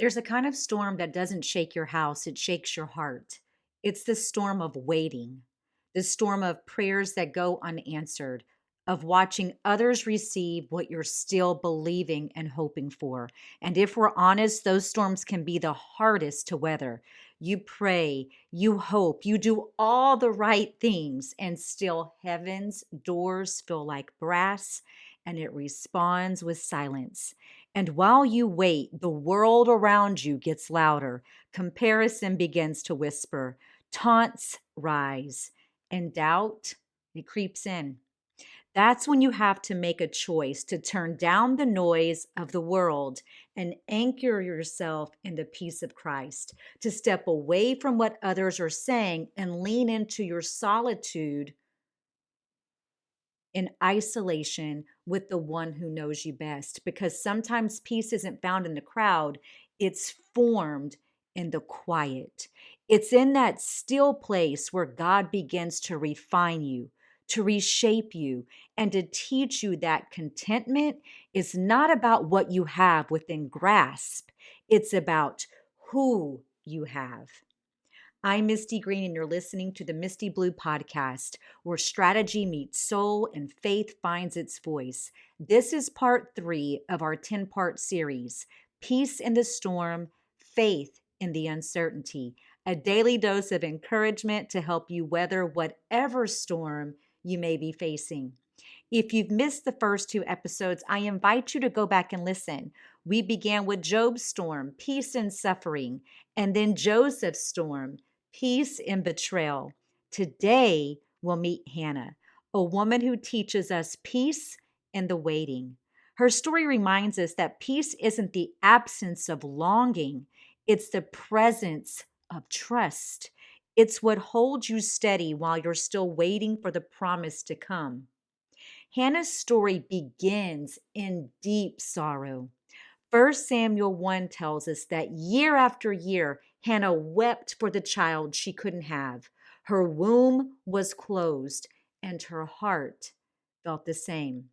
There's a kind of storm that doesn't shake your house, it shakes your heart. It's the storm of waiting, the storm of prayers that go unanswered, of watching others receive what you're still believing and hoping for. And if we're honest, those storms can be the hardest to weather. You pray, you hope, you do all the right things, and still heaven's doors feel like brass and it responds with silence. And while you wait, the world around you gets louder. Comparison begins to whisper. Taunts rise. And doubt, it creeps in. That's when you have to make a choice to turn down the noise of the world and anchor yourself in the peace of Christ, to step away from what others are saying and lean into your solitude in isolation with the one who knows you best. Because sometimes peace isn't found in the crowd, it's formed in the quiet. It's in that still place where God begins to refine you, to reshape you, and to teach you that contentment is not about what you have within grasp, it's about who you have. I'm Misty Green, and you're listening to the Misti Blue podcast, where strategy meets soul and faith finds its voice. This is part 3 of our 10-part series, Peace in the Storm, Faith in the Uncertainty, a daily dose of encouragement to help you weather whatever storm you may be facing. If you've missed the first 2 episodes, I invite you to go back and listen. We began with Job's storm, peace in suffering, and then Joseph's storm, peace in betrayal. Today, we'll meet Hannah, a woman who teaches us peace in the waiting. Her story reminds us that peace isn't the absence of longing, it's the presence of trust. It's what holds you steady while you're still waiting for the promise to come. Hannah's story begins in deep sorrow. 1 Samuel 1 tells us that year after year, Hannah wept for the child she couldn't have. Her womb was closed, and her heart felt the same.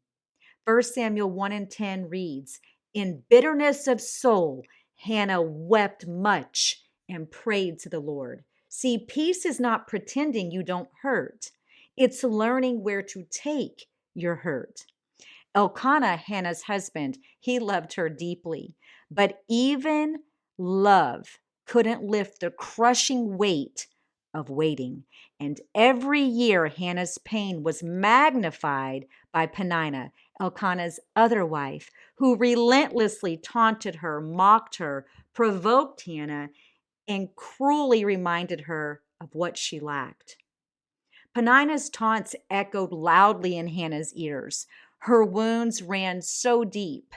1 Samuel 1 and 10 reads, "In bitterness of soul, Hannah wept much and prayed to the Lord." See, peace is not pretending you don't hurt. It's learning where to take your hurt. Elkanah, Hannah's husband, he loved her deeply, but even love couldn't lift the crushing weight of waiting. And every year, Hannah's pain was magnified by Peninnah, Elkanah's other wife, who relentlessly taunted her, mocked her, provoked Hannah, and cruelly reminded her of what she lacked. Peninnah's taunts echoed loudly in Hannah's ears. Her wounds ran so deep,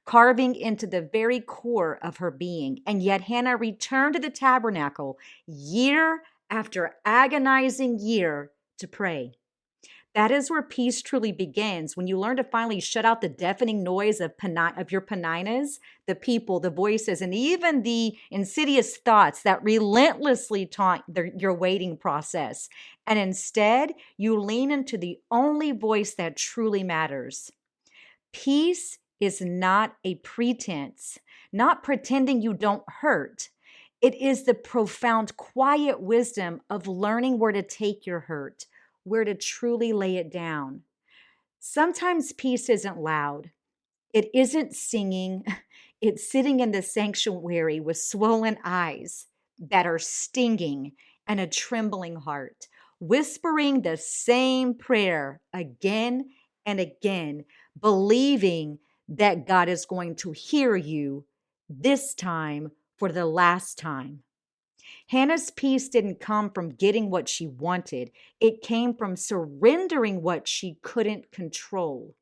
carving into the very core of her being. And yet Hannah returned to the tabernacle year after agonizing year to pray. That is where peace truly begins, when you learn to finally shut out the deafening noise of your Peninnahs, the people, the voices, and even the insidious thoughts that relentlessly taunt your waiting process. And instead, you lean into the only voice that truly matters. Peace is not a pretense, not pretending you don't hurt. It is the profound, quiet wisdom of learning where to take your hurt, where to truly lay it down. Sometimes peace isn't loud. It isn't singing. It's sitting in the sanctuary with swollen eyes that are stinging and a trembling heart, whispering the same prayer again and again, believing that God is going to hear you this time for the last time. Hannah's peace didn't come from getting what she wanted. It came from surrendering what she couldn't control.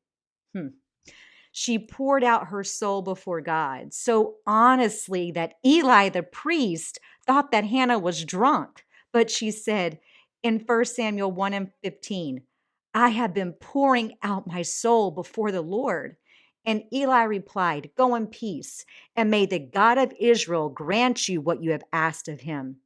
She poured out her soul before God so honestly that Eli, the priest, thought that Hannah was drunk. But she said in 1 Samuel 1 and 15, "I have been pouring out my soul before the Lord." And Eli replied, "Go in peace, and may the God of Israel grant you what you have asked of him."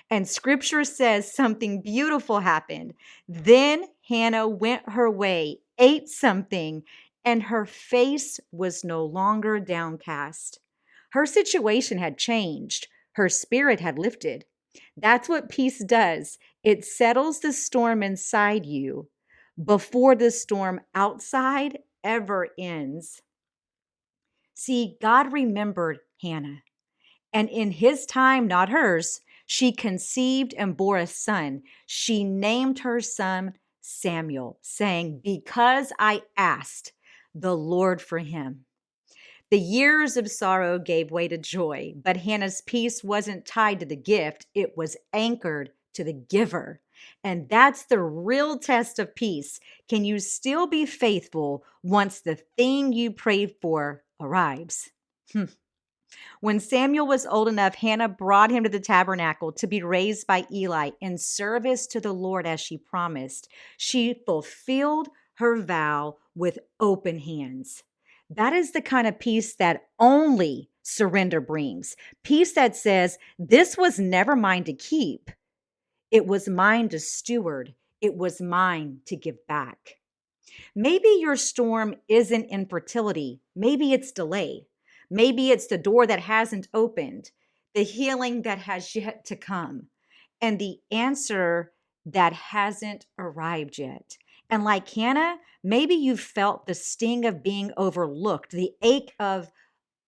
And scripture says something beautiful happened. Then Hannah went her way, ate something, and her face was no longer downcast. Her situation had changed. Her spirit had lifted. That's what peace does. It settles the storm inside you before the storm outside ever ends. See, God remembered Hannah, and in his time, not hers, she conceived and bore a son. She named her son Samuel, saying, "Because I asked the Lord for him." The years of sorrow gave way to joy, but Hannah's peace wasn't tied to the gift, it was anchored to the giver. And that's the real test of peace. Can you still be faithful once the thing you prayed for arrives? When Samuel was old enough, Hannah brought him to the tabernacle to be raised by Eli in service to the Lord as she promised. She fulfilled her vow with open hands. That is the kind of peace that only surrender brings. Peace that says, this was never mine to keep. It was mine to steward. It was mine to give back. Maybe your storm isn't infertility. Maybe it's delay. Maybe it's the door that hasn't opened, the healing that has yet to come, and the answer that hasn't arrived yet. And like Hannah, maybe you've felt the sting of being overlooked, the ache of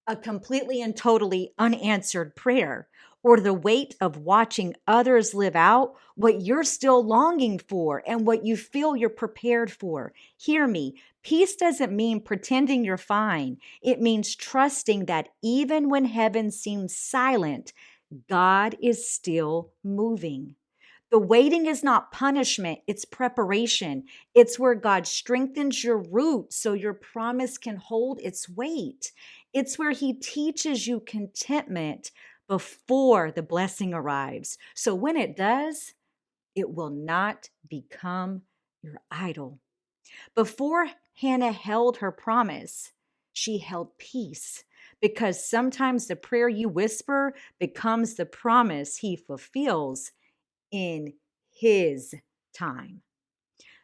a completely and totally unanswered prayer, or the weight of watching others live out what you're still longing for and what you feel you're prepared for. Hear me. Peace doesn't mean pretending you're fine. It means trusting that even when heaven seems silent, God is still moving. The waiting is not punishment, it's preparation. It's where God strengthens your root so your promise can hold its weight. It's where He teaches you contentment before the blessing arrives. So when it does, it will not become your idol. Before Hannah held her promise, she held peace, because sometimes the prayer you whisper becomes the promise He fulfills in His time.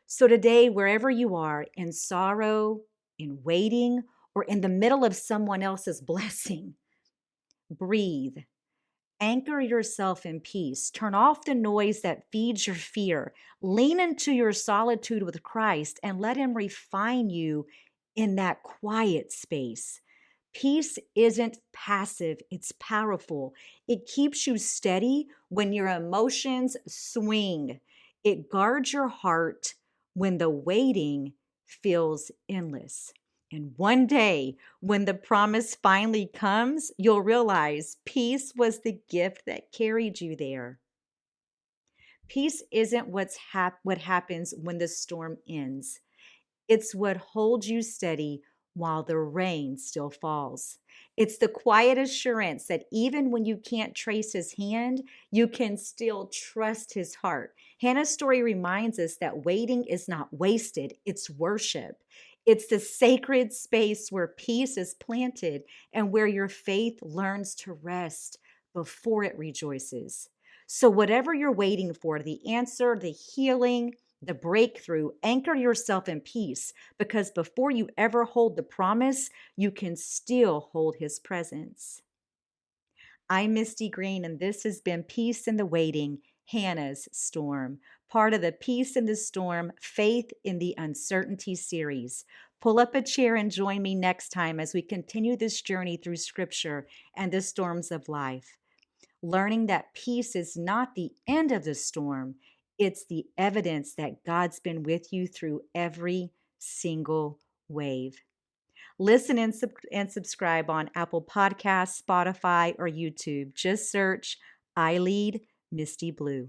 So today, wherever you are, in sorrow, in waiting, or in the middle of someone else's blessing, breathe. Anchor yourself in peace. Turn off the noise that feeds your fear. Lean into your solitude with Christ and let Him refine you in that quiet space. Peace isn't passive, it's powerful. It keeps you steady when your emotions swing. It guards your heart when the waiting feels endless. And one day, when the promise finally comes, you'll realize peace was the gift that carried you there. Peace isn't what happens when the storm ends. It's what holds you steady while the rain still falls. It's the quiet assurance that even when you can't trace His hand, you can still trust His heart. Hannah's story reminds us that waiting is not wasted, it's worship. It's the sacred space where peace is planted and where your faith learns to rest before it rejoices. So, whatever you're waiting for, the answer, the healing, the breakthrough, anchor yourself in peace, because before you ever hold the promise, you can still hold His presence. I'm Misty Green, and this has been Peace in the Waiting, Hannah's Storm, part of the Peace in the Storm, Faith in the Uncertainty series. Pull up a chair and join me next time as we continue this journey through Scripture and the storms of life. Learning that peace is not the end of the storm, it's the evidence that God's been with you through every single wave. Listen and subscribe on Apple Podcasts, Spotify, or YouTube. Just search iLEAD Misti Blue.